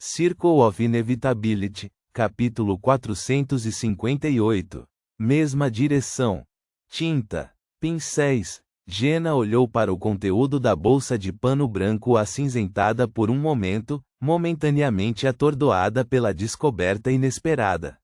Circle of Inevitability, capítulo 458. Mesma direção. Tinta. Pincéis. Jenna olhou para o conteúdo da bolsa de pano branco acinzentada por um momento, momentaneamente atordoada pela descoberta inesperada.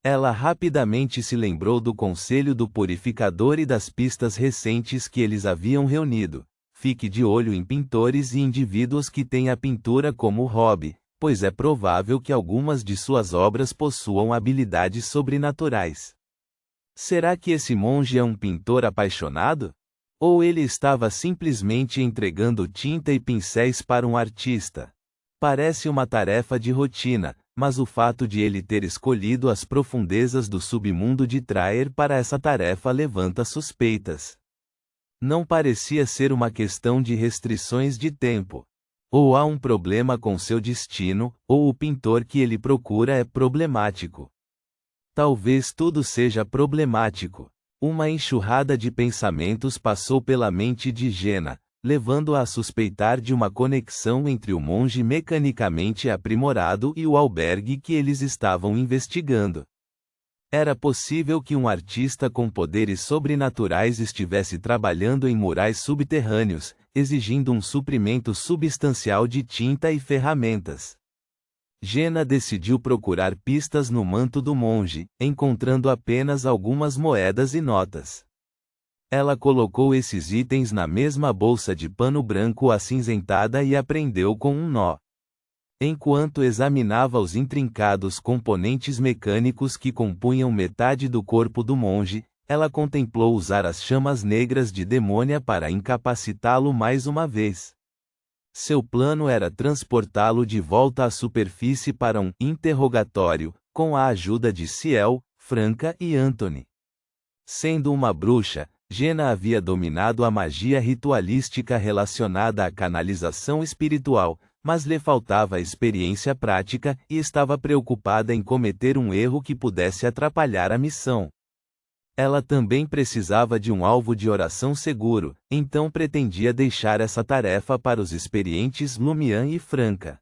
Ela rapidamente se lembrou do conselho do purificador e das pistas recentes que eles haviam reunido. Fique de olho em pintores e indivíduos que têm a pintura como hobby, pois é provável que algumas de suas obras possuam habilidades sobrenaturais. Será que esse monge é um pintor apaixonado? Ou ele estava simplesmente entregando tinta e pincéis para um artista? Parece uma tarefa de rotina, mas o fato de ele ter escolhido as profundezas do submundo de Traer para essa tarefa levanta suspeitas. Não parecia ser uma questão de restrições de tempo. Ou há um problema com seu destino, ou o pintor que ele procura é problemático. Talvez tudo seja problemático. Uma enxurrada de pensamentos passou pela mente de Jenna, levando-a a suspeitar de uma conexão entre o monge mecanicamente aprimorado e o albergue que eles estavam investigando. Era possível que um artista com poderes sobrenaturais estivesse trabalhando em murais subterrâneos, exigindo um suprimento substancial de tinta e ferramentas. Jenna decidiu procurar pistas no manto do monge, encontrando apenas algumas moedas e notas. Ela colocou esses itens na mesma bolsa de pano branco acinzentada e a prendeu com um nó. Enquanto examinava os intrincados componentes mecânicos que compunham metade do corpo do monge, ela contemplou usar as chamas negras de Demônia para incapacitá-lo mais uma vez. Seu plano era transportá-lo de volta à superfície para um interrogatório, com a ajuda de Ciel, Franca e Anthony. Sendo uma bruxa, Jenna havia dominado a magia ritualística relacionada à canalização espiritual, mas lhe faltava experiência prática e estava preocupada em cometer um erro que pudesse atrapalhar a missão. Ela também precisava de um alvo de oração seguro, então pretendia deixar essa tarefa para os experientes Lumian e Franca.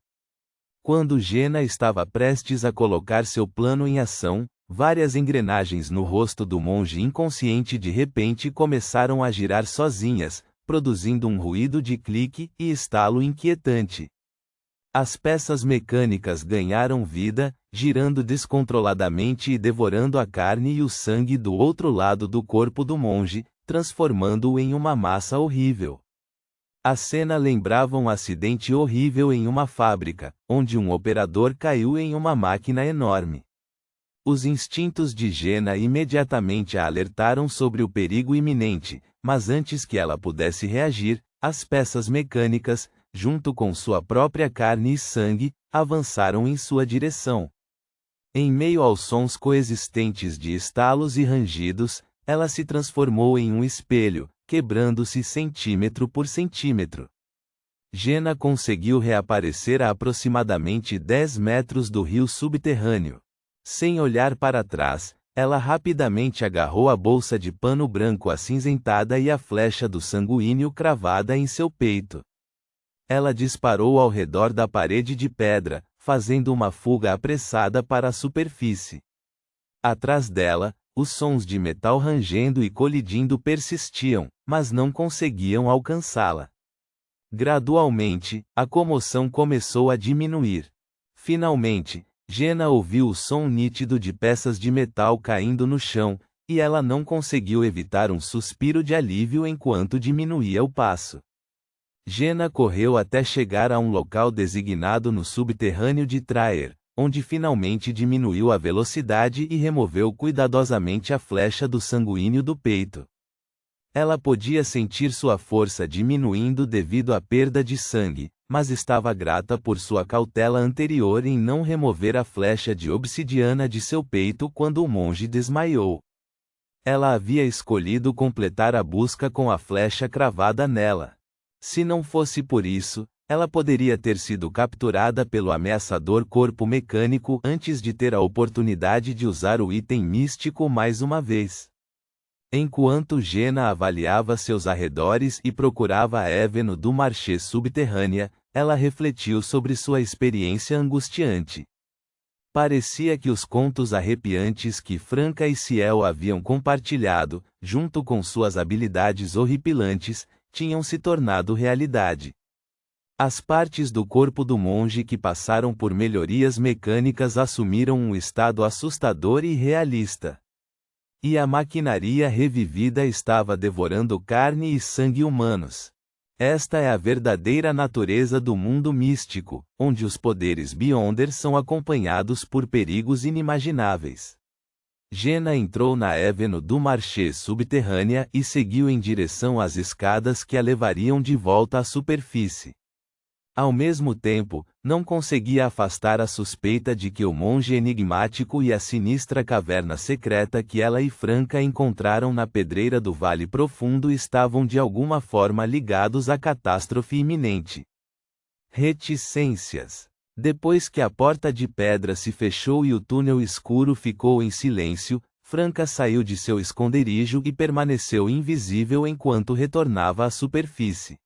Quando Jenna estava prestes a colocar seu plano em ação, várias engrenagens no rosto do monge inconsciente de repente começaram a girar sozinhas, produzindo um ruído de clique e estalo inquietante. As peças mecânicas ganharam vida, girando descontroladamente e devorando a carne e o sangue do outro lado do corpo do monge, transformando-o em uma massa horrível. A cena lembrava um acidente horrível em uma fábrica, onde um operador caiu em uma máquina enorme. Os instintos de Jenna imediatamente a alertaram sobre o perigo iminente, mas antes que ela pudesse reagir, as peças mecânicas, junto com sua própria carne e sangue, avançaram em sua direção. Em meio aos sons coexistentes de estalos e rangidos, ela se transformou em um espelho, quebrando-se centímetro por centímetro. Jenna conseguiu reaparecer a aproximadamente 10 metros do rio subterrâneo. Sem olhar para trás, ela rapidamente agarrou a bolsa de pano branco acinzentada e a flecha do sanguíneo cravada em seu peito. Ela disparou ao redor da parede de pedra, fazendo uma fuga apressada para a superfície. Atrás dela, os sons de metal rangendo e colidindo persistiam, mas não conseguiam alcançá-la. Gradualmente, a comoção começou a diminuir. Finalmente, Jenna ouviu o som nítido de peças de metal caindo no chão, e ela não conseguiu evitar um suspiro de alívio enquanto diminuía o passo. Jenna correu até chegar a um local designado no subterrâneo de Traer, onde finalmente diminuiu a velocidade e removeu cuidadosamente a flecha do sanguíneo do peito. Ela podia sentir sua força diminuindo devido à perda de sangue, mas estava grata por sua cautela anterior em não remover a flecha de obsidiana de seu peito quando o monge desmaiou. Ela havia escolhido completar a busca com a flecha cravada nela. Se não fosse por isso, ela poderia ter sido capturada pelo ameaçador corpo mecânico antes de ter a oportunidade de usar o item místico mais uma vez. Enquanto Jenna avaliava seus arredores e procurava a Éveno do Marché subterrânea, ela refletiu sobre sua experiência angustiante. Parecia que os contos arrepiantes que Franca e Ciel haviam compartilhado, junto com suas habilidades horripilantes, tinham se tornado realidade. As partes do corpo do monge que passaram por melhorias mecânicas assumiram um estado assustador e realista. E a maquinaria revivida estava devorando carne e sangue humanos. Esta é a verdadeira natureza do mundo místico, onde os poderes Beyonder são acompanhados por perigos inimagináveis. Jenna entrou na Avenue du Marché subterrânea e seguiu em direção às escadas que a levariam de volta à superfície. Ao mesmo tempo, não conseguia afastar a suspeita de que o monge enigmático e a sinistra caverna secreta que ela e Franca encontraram na pedreira do Vale Profundo estavam de alguma forma ligados à catástrofe iminente. Reticências. Depois que a porta de pedra se fechou e o túnel escuro ficou em silêncio, Franca saiu de seu esconderijo e permaneceu invisível enquanto retornava à superfície.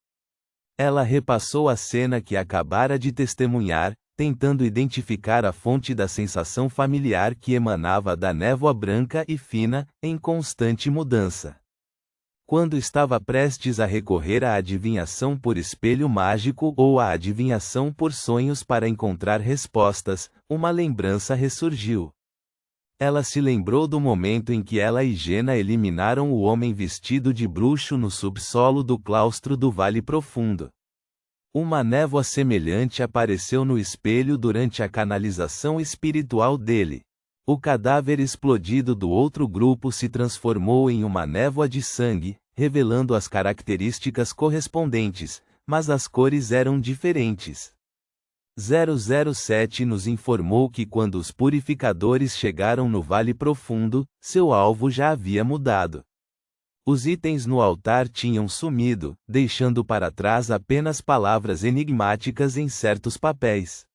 Ela repassou a cena que acabara de testemunhar, tentando identificar a fonte da sensação familiar que emanava da névoa branca e fina, em constante mudança. Quando estava prestes a recorrer à adivinhação por espelho mágico ou à adivinhação por sonhos para encontrar respostas, uma lembrança ressurgiu. Ela se lembrou do momento em que ela e Jenna eliminaram o homem vestido de bruxo no subsolo do claustro do Vale Profundo. Uma névoa semelhante apareceu no espelho durante a canalização espiritual dele. O cadáver explodido do outro grupo se transformou em uma névoa de sangue, revelando as características correspondentes, mas as cores eram diferentes. 007 nos informou que quando os purificadores chegaram no Vale Profundo, seu alvo já havia mudado. Os itens no altar tinham sumido, deixando para trás apenas palavras enigmáticas em certos papéis.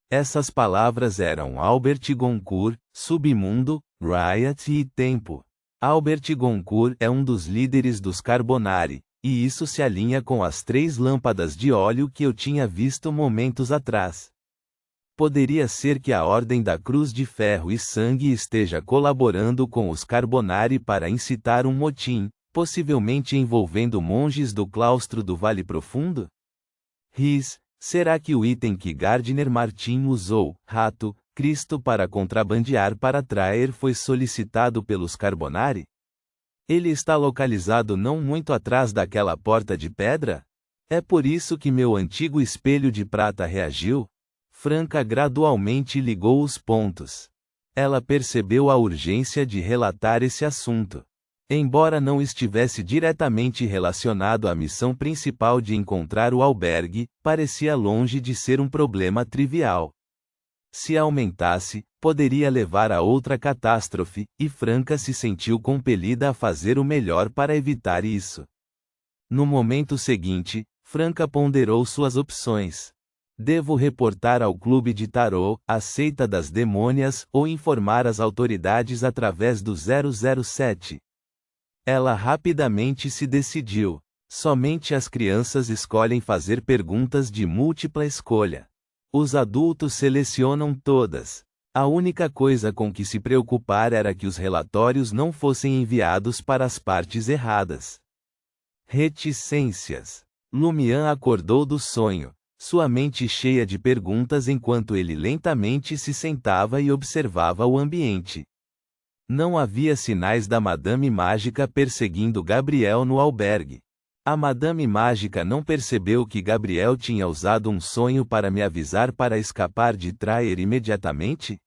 Essas palavras eram Albert Goncourt, Submundo, Riot e Tempo. Albert Goncourt é um dos líderes dos Carbonari, e isso se alinha com as 3 lâmpadas de óleo que eu tinha visto momentos atrás. Poderia ser que a Ordem da Cruz de Ferro e Sangue esteja colaborando com os Carbonari para incitar um motim, possivelmente envolvendo monges do claustro do Vale Profundo? Será que o item que Gardner Martin usou, Rato, Cristo para contrabandear para Traer foi solicitado pelos Carbonari? Ele está localizado não muito atrás daquela porta de pedra? É por isso que meu antigo espelho de prata reagiu? Franca gradualmente ligou os pontos. Ela percebeu a urgência de relatar esse assunto. Embora não estivesse diretamente relacionado à missão principal de encontrar o albergue, parecia longe de ser um problema trivial. Se aumentasse, poderia levar a outra catástrofe, e Franca se sentiu compelida a fazer o melhor para evitar isso. No momento seguinte, Franca ponderou suas opções. Devo reportar ao clube de tarô, a seita das demônias, ou informar as autoridades através do 007? Ela rapidamente se decidiu. Somente as crianças escolhem fazer perguntas de múltipla escolha. Os adultos selecionam todas. A única coisa com que se preocupar era que os relatórios não fossem enviados para as partes erradas. Reticências. Lumian acordou do sonho, sua mente cheia de perguntas enquanto ele lentamente se sentava e observava o ambiente. Não havia sinais da Madame Mágica perseguindo Gabriel no albergue. A Madame Mágica não percebeu que Gabriel tinha usado um sonho para me avisar para escapar de Traer imediatamente?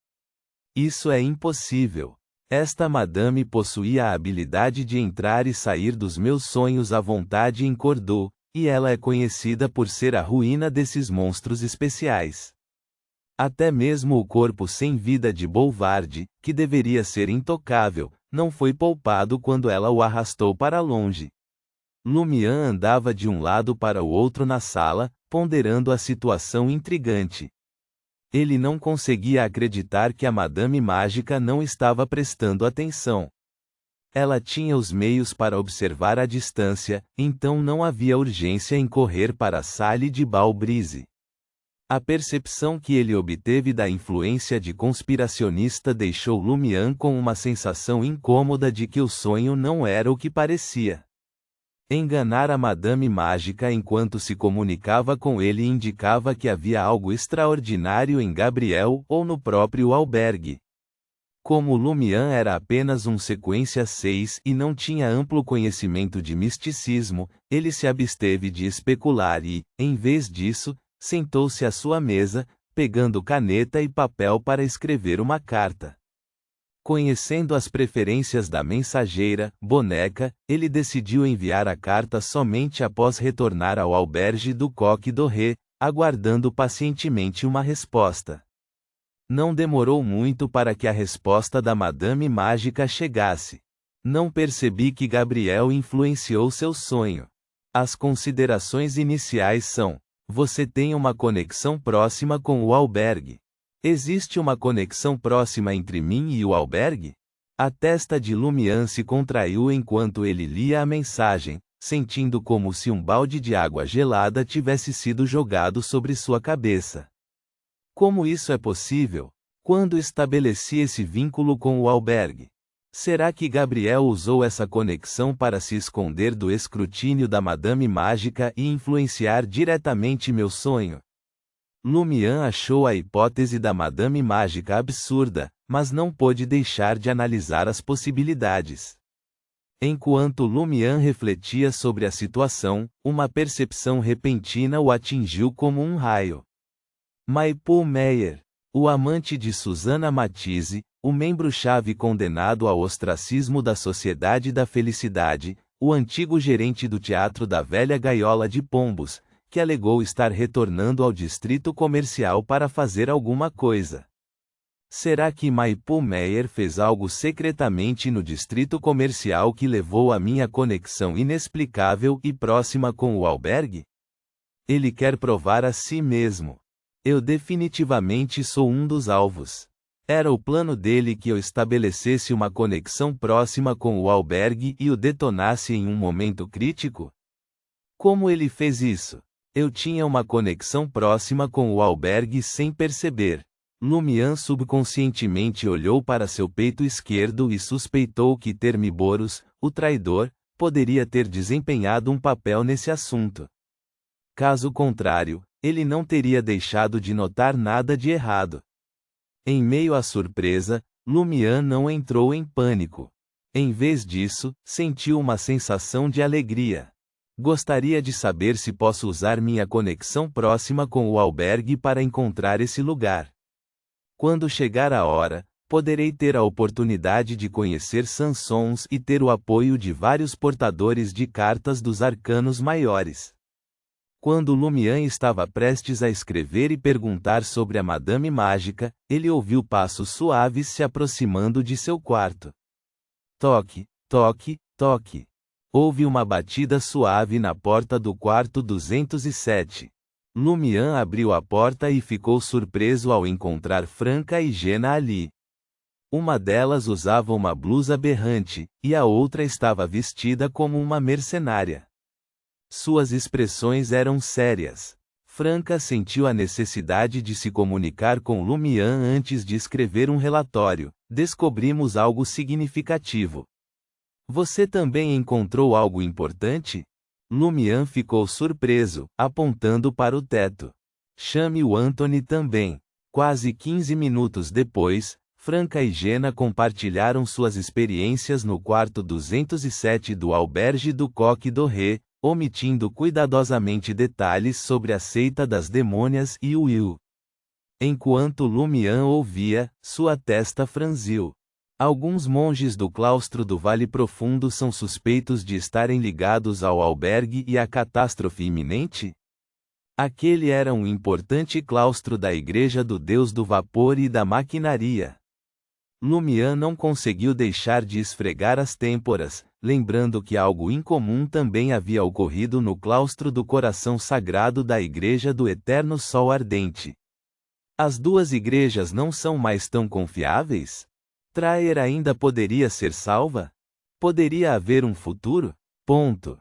Isso é impossível. Esta Madame possuía a habilidade de entrar e sair dos meus sonhos à vontade em Cordoue, e ela é conhecida por ser a ruína desses monstros especiais. Até mesmo o corpo sem vida de Boulevard, que deveria ser intocável, não foi poupado quando ela o arrastou para longe. Lumian andava de um lado para o outro na sala, ponderando a situação intrigante. Ele não conseguia acreditar que a Madame Mágica não estava prestando atenção. Ela tinha os meios para observar à distância, então não havia urgência em correr para a salle de bal brise. A percepção que ele obteve da influência de conspiracionista deixou Lumian com uma sensação incômoda de que o sonho não era o que parecia. Enganar a Madame Mágica enquanto se comunicava com ele indicava que havia algo extraordinário em Gabriel ou no próprio albergue. Como Lumian era apenas um sequência 6 e não tinha amplo conhecimento de misticismo, ele se absteve de especular e, em vez disso, sentou-se à sua mesa, pegando caneta e papel para escrever uma carta. Conhecendo as preferências da mensageira, Boneca, ele decidiu enviar a carta somente após retornar ao albergue do Coq d'Orée, aguardando pacientemente uma resposta. Não demorou muito para que a resposta da Madame Mágica chegasse. Não percebi que Gabriel influenciou seu sonho. As considerações iniciais são: você tem uma conexão próxima com o albergue. Existe uma conexão próxima entre mim e o albergue? A testa de Lumian se contraiu enquanto ele lia a mensagem, sentindo como se um balde de água gelada tivesse sido jogado sobre sua cabeça. Como isso é possível? Quando estabeleci esse vínculo com o albergue? Será que Gabriel usou essa conexão para se esconder do escrutínio da Madame Mágica e influenciar diretamente meu sonho? Lumian achou a hipótese da Madame Mágica absurda, mas não pôde deixar de analisar as possibilidades. Enquanto Lumian refletia sobre a situação, uma percepção repentina o atingiu como um raio. Maipo Meyer, o amante de Susana Matisse, o membro-chave condenado ao ostracismo da Sociedade da Felicidade, o antigo gerente do Teatro da Velha Gaiola de Pombos, que alegou estar retornando ao distrito comercial para fazer alguma coisa. Será que Maipo Meyer fez algo secretamente no distrito comercial que levou à minha conexão inexplicável e próxima com o albergue? Ele quer provar a si mesmo. Eu definitivamente sou um dos alvos. Era o plano dele que eu estabelecesse uma conexão próxima com o albergue e o detonasse em um momento crítico? Como ele fez isso? Eu tinha uma conexão próxima com o albergue sem perceber. Lumian subconscientemente olhou para seu peito esquerdo e suspeitou que Termiboros, o traidor, poderia ter desempenhado um papel nesse assunto. Caso contrário, ele não teria deixado de notar nada de errado. Em meio à surpresa, Lumian não entrou em pânico. Em vez disso, sentiu uma sensação de alegria. Gostaria de saber se posso usar minha conexão próxima com o albergue para encontrar esse lugar. Quando chegar a hora, poderei ter a oportunidade de conhecer Sansons e ter o apoio de vários portadores de cartas dos arcanos maiores. Quando Lumian estava prestes a escrever e perguntar sobre a Madame Mágica, ele ouviu passos suaves se aproximando de seu quarto. Toque, toque, toque. Houve uma batida suave na porta do quarto 207. Lumian abriu a porta e ficou surpreso ao encontrar Franca e Jena ali. Uma delas usava uma blusa berrante, e a outra estava vestida como uma mercenária. Suas expressões eram sérias. Franca sentiu a necessidade de se comunicar com Lumian antes de escrever um relatório. Descobrimos algo significativo. Você também encontrou algo importante? Lumian ficou surpreso, apontando para o teto. Chame o Anthony também. Quase 15 minutos depois, Franca e Jena compartilharam suas experiências no quarto 207 do albergue do Coq d'Orée, omitindo cuidadosamente detalhes sobre a seita das demônias e Will. Enquanto Lumian ouvia, sua testa franziu. Alguns monges do claustro do Vale Profundo são suspeitos de estarem ligados ao albergue e à catástrofe iminente? Aquele era um importante claustro da Igreja do Deus do Vapor e da Maquinaria. Lumian não conseguiu deixar de esfregar as têmporas, lembrando que algo incomum também havia ocorrido no claustro do Coração Sagrado da Igreja do Eterno Sol Ardente. As duas igrejas não são mais tão confiáveis? Traer ainda poderia ser salva? Poderia haver um futuro? Ponto.